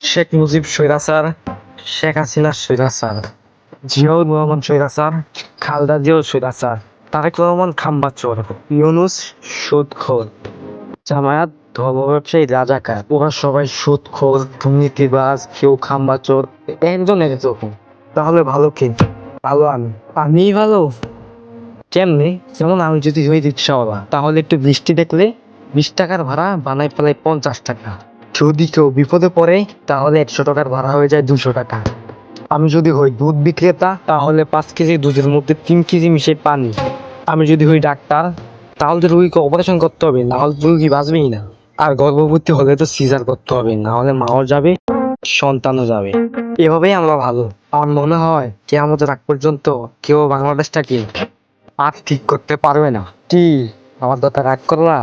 শেখ মুজিব স্বৈরাচার, শেখ হাসিনা স্বৈরাচার, জিয়াউর রহমান স্বৈরাচার, খালেদা জিয়াও স্বৈরাচার, তারেক রহমান খাম্বাচোর, ইউনূস সুদখোর, জামায়াত ধর্ম ব্যবসায়ী রাজাকার। ওরা সবাই সুদখোর, দুর্নীতিবাজ, কেউ খাম্বাচোর, একজন একরকম। তাহলে ভালো কে? ভালো আমি। আমিই ভালো? কেমনে? যেমন আমি যদি হই রিক্সাওয়ালা, তাহলে একটু বৃষ্টি দেখলে 20 টাকার ভাড়া বানাই ফেলাই 50 টাকা। যদি কেউ বিপদে পড়ে, তাহলে 100 টাকার ভাড়া হয়ে যায় 200 টাকা। আমি যদি হই দুধ বিক্রেতা, তাহলে 5 কেজি দুধের মধ্যে 3 কেজি মিশে পানি। আমি যদি হই ডাক্তার, তাহলে তো রুগীকে অপারেশন করতে হবে, না হলে রুগী বাঁচবেই না। আর গর্ভবতী হলে তো সিজার করতে হবে, না হলে মাও যাবে, সন্তানও যাবে। এভাবেই আমরা ভালো। আমার মনে হয় কিয়ামতের আগ পর্যন্ত কেউ বাংলাদেশটাকে আর ঠিক করতে পারবে না। কি আমার কথা রাগ করলা?